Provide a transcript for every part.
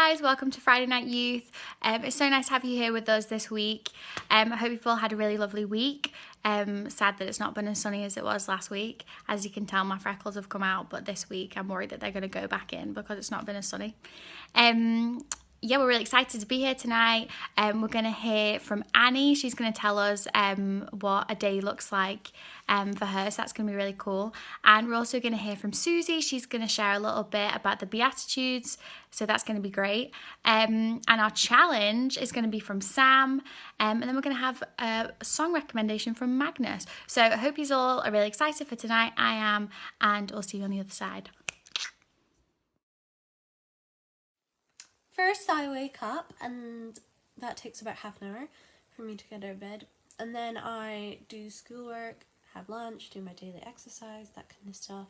guys, welcome to Friday Night Youth. It's so nice to have you here with us this week. I hope you've all had a really lovely week. Sad that it's not been as sunny as it was last week. As you can tell, my freckles have come out, but this week I'm worried that they're going to go back in because it's not been as sunny. Yeah, we're really excited to be here tonight. We're going to hear from Annie. She's going to tell us what a day looks like for her, so that's going to be really cool. And we're also going to hear from Susie. She's going to share a little bit about the Beatitudes, so that's going to be great. And our challenge is going to be from Sam, and then we're going to have a song recommendation from Magnus. So I hope you all are really excited for tonight. I am, and I'll see you on the other side. First, I wake up, and that takes about half an hour for me to get out of bed. And then I do schoolwork, have lunch, do my daily exercise, that kind of stuff.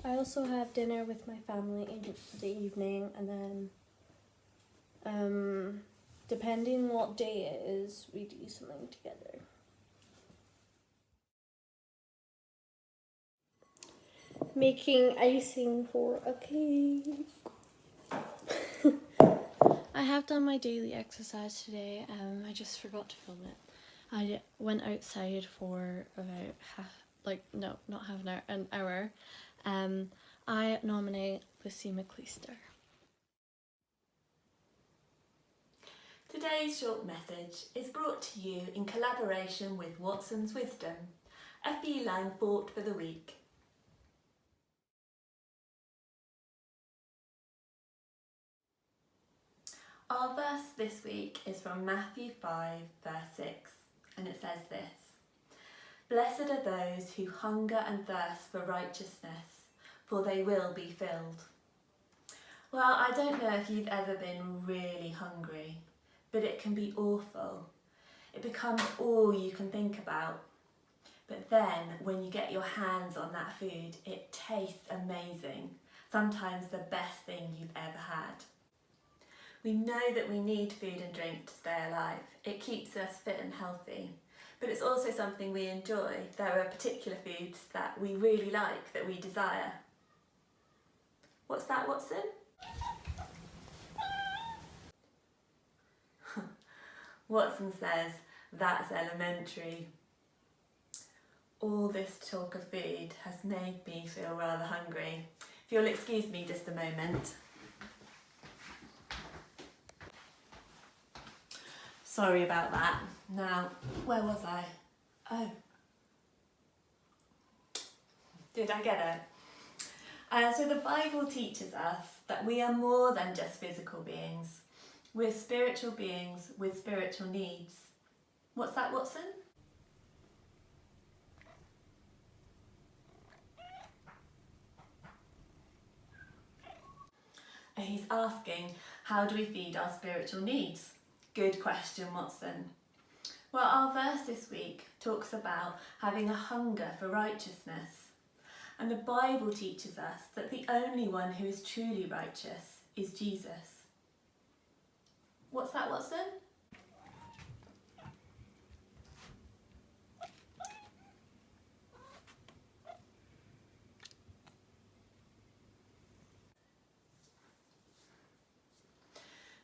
I also have dinner with my family in the evening, and then, depending what day it is, we do something together. Making icing for a cake. I have done my daily exercise today. I just forgot to film it. I went outside for about an hour. I nominate Lucy McLeister. Today's short message is brought to you in collaboration with Watson's Wisdom, a feline thought for the week. Our verse this week is from Matthew 5, verse 6, and it says this: "Blessed are those who hunger and thirst for righteousness, for they will be filled." Well, I don't know if you've ever been really hungry, but it can be awful. It becomes all you can think about. But then when you get your hands on that food, it tastes amazing, sometimes the best thing you've ever had. We know that we need food and drink to stay alive. It keeps us fit and healthy, but it's also something we enjoy. There are particular foods that we really like, that we desire. What's that, Watson? Watson says, that's elementary. All this talk of food has made me feel rather hungry. If you'll excuse me just a moment. Sorry about that. Now, where was I? Oh. Did I get it? So the Bible teaches us that we are more than just physical beings. We're spiritual beings with spiritual needs. What's that, Watson? He's asking, how do we feed our spiritual needs? Good question, Watson. Well, our verse this week talks about having a hunger for righteousness. And the Bible teaches us that the only one who is truly righteous is Jesus. What's that, Watson?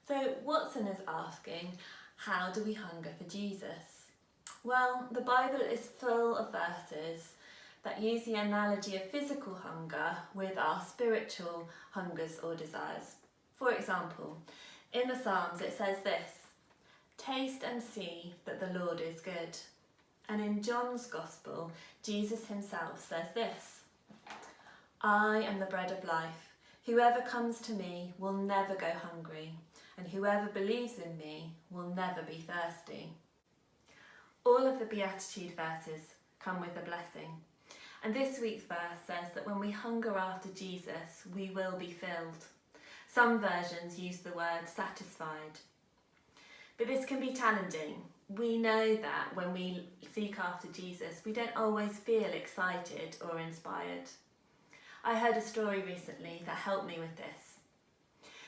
So Watson is asking, how do we hunger for Jesus? Well, the Bible is full of verses that use the analogy of physical hunger with our spiritual hungers or desires. For example, in the Psalms it says this: "Taste and see that the Lord is good." And in John's Gospel, Jesus himself says this: "I am the bread of life. Whoever comes to me will never go hungry, and whoever believes in me will never be thirsty." All of the Beatitude verses come with a blessing. And this week's verse says that when we hunger after Jesus, we will be filled. Some versions use the word satisfied. But this can be challenging. We know that when we seek after Jesus, we don't always feel excited or inspired. I heard a story recently that helped me with this.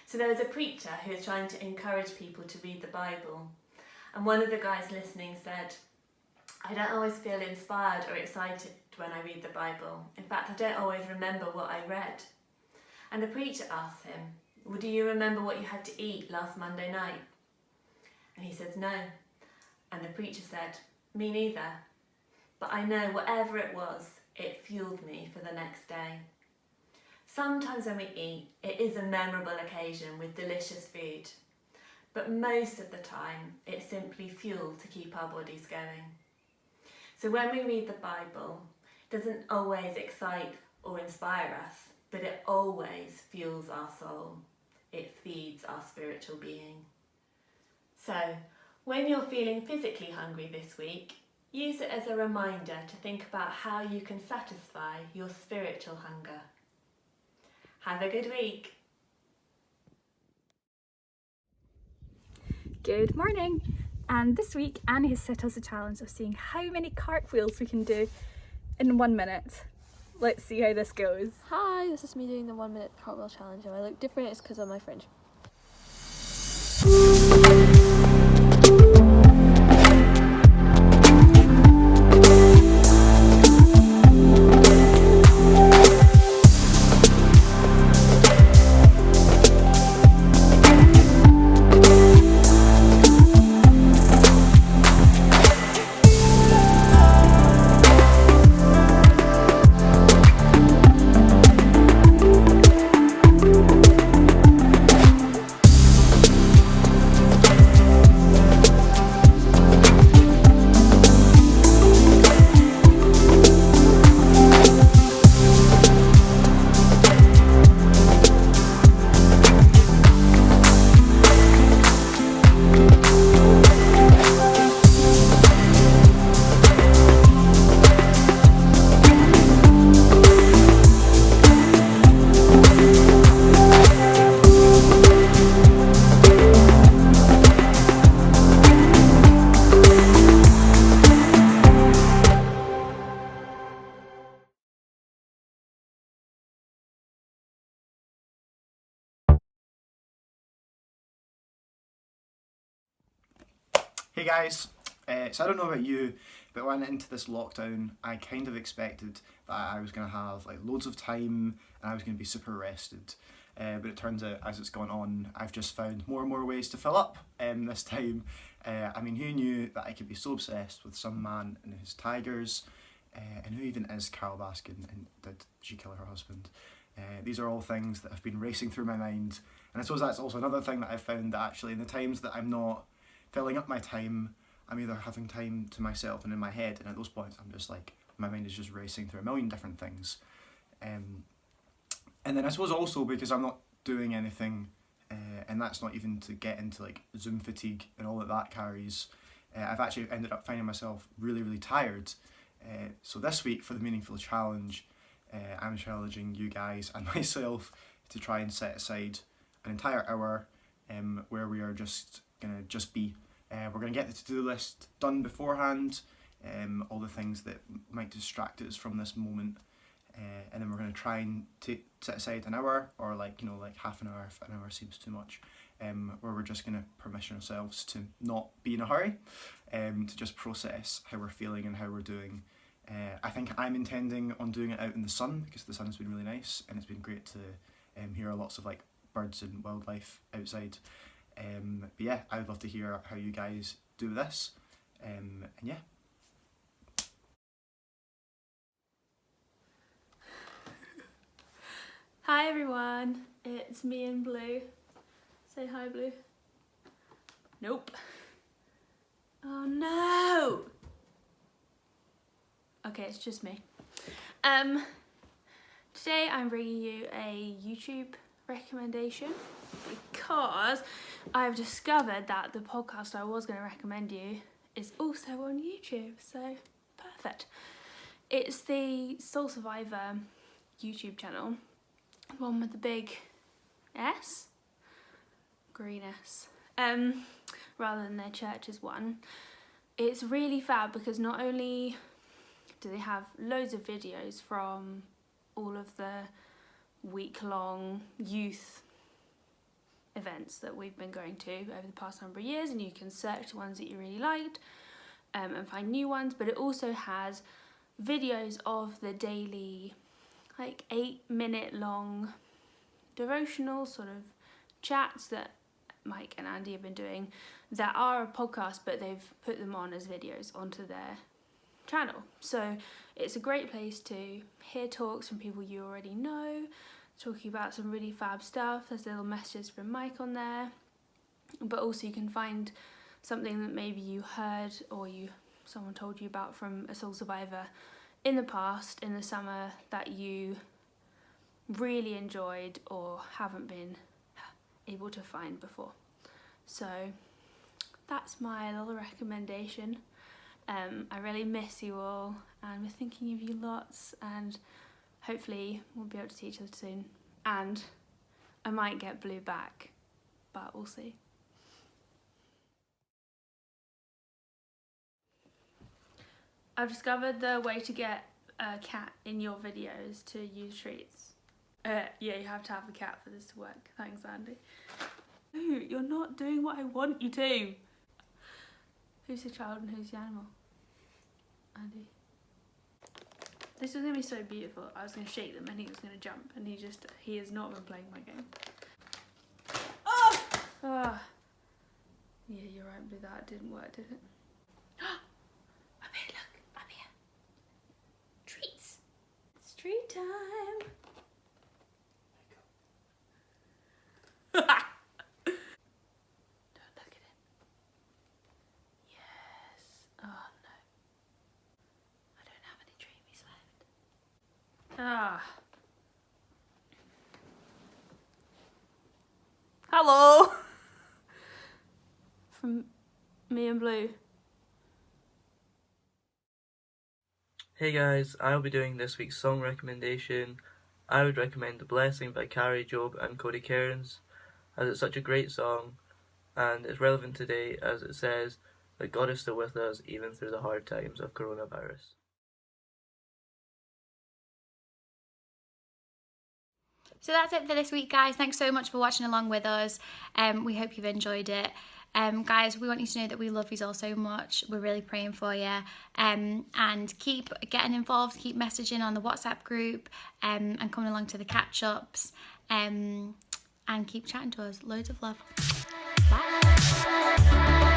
So there was a preacher who was trying to encourage people to read the Bible. And one of the guys listening said, "I don't always feel inspired or excited when I read the Bible. In fact, I don't always remember what I read." And the preacher asked him, "Well, do you remember what you had to eat last Monday night?" And he said, "No." And the preacher said, "Me neither. But I know whatever it was, it fueled me for the next day." Sometimes when we eat, it is a memorable occasion with delicious food. But most of the time, it's simply fuel to keep our bodies going. So when we read the Bible, it doesn't always excite or inspire us, but it always fuels our soul. It feeds our spiritual being. So, when you're feeling physically hungry this week, use it as a reminder to think about how you can satisfy your spiritual hunger. Have a good week. Good morning! And this week Annie has set us a challenge of seeing how many cartwheels we can do in 1 minute. Let's see how this goes. Hi, this is me doing the 1 minute cartwheel challenge. If I look different, it's because of my fringe. Hey guys, so I don't know about you, but when I went into this lockdown, I kind of expected that I was going to have like loads of time and I was going to be super rested. But it turns out as it's gone on, I've just found more and more ways to fill up this time. I mean, who knew that I could be so obsessed with some man and his tigers, and who even is Carol Baskin and did she kill her husband? These are all things that have been racing through my mind, and I suppose that's also another thing that I've found, that actually in the times that I'm not filling up my time, I'm either having time to myself and in my head, and at those points I'm just like, my mind is just racing through a million different things. And then I suppose also because I'm not doing anything, and that's not even to get into like Zoom fatigue and all that carries, I've actually ended up finding myself really, really tired. So this week for the Meaningful Challenge, I'm challenging you guys and myself to try and set aside an entire hour where we are just gonna be. We're gonna get the to-do list done beforehand, all the things that might distract us from this moment, and then we're gonna try and set aside an hour, or like half an hour if an hour seems too much, where we're just gonna permission ourselves to not be in a hurry, to just process how we're feeling and how we're doing. I think I'm intending on doing it out in the sun because the sun's been really nice and it's been great to hear lots of like birds and wildlife outside. But yeah, I would love to hear how you guys do this, and yeah. Hi everyone, it's me and Blue. Say hi, Blue. Nope. Oh no! Okay, it's just me. Today I'm bringing you a YouTube recommendation because I've discovered that the podcast I was going to recommend you is also on YouTube, so perfect. It's the Soul Survivor YouTube channel, the one with the big S, green S, rather than their church's one. It's really fab because not only do they have loads of videos from all of the week-long youth events that we've been going to over the past number of years, and you can search the ones that you really liked and find new ones, but it also has videos of the daily like 8-minute long devotional sort of chats that Mike and Andy have been doing that are a podcast, but they've put them on as videos onto their channel. So it's a great place to hear talks from people you already know, talking about some really fab stuff. There's little messages from Mike on there, but also you can find something that maybe you heard or someone told you about from a soul survivor in the past, in the summer, that you really enjoyed or haven't been able to find before. So that's my little recommendation. I really miss you all, and we're thinking of you lots, and hopefully we'll be able to see each other soon. And I might get Blue back, but we'll see. I've discovered the way to get a cat in your videos to use treats. Yeah, you have to have a cat for this to work. Thanks, Andy. No, you're not doing what I want you to. Who's the child and who's the animal? Andy. This was going to be so beautiful. I was going to shake them and he was going to jump, and he has not been playing my game. Oh! Ah. Yeah, you're right, Blue, that didn't work, did it? Up here, look, up here. Treats. It's treat time. Don't look at it. Yes. Oh no. I don't have any dreamies left. Ah. Hello. From me and Blue. Hey guys, I'll be doing this week's song recommendation. I would recommend The Blessing by Carrie Job and Cody Cairns, as it's such a great song and it's relevant today as it says that God is still with us even through the hard times of coronavirus. So that's it for this week, guys. Thanks so much for watching along with us. We hope you've enjoyed it. Guys, we want you to know that we love you all so much. We're really praying for you. And keep getting involved, keep messaging on the WhatsApp group, and coming along to the catch-ups. And keep chatting to us. Loads of love. Bye.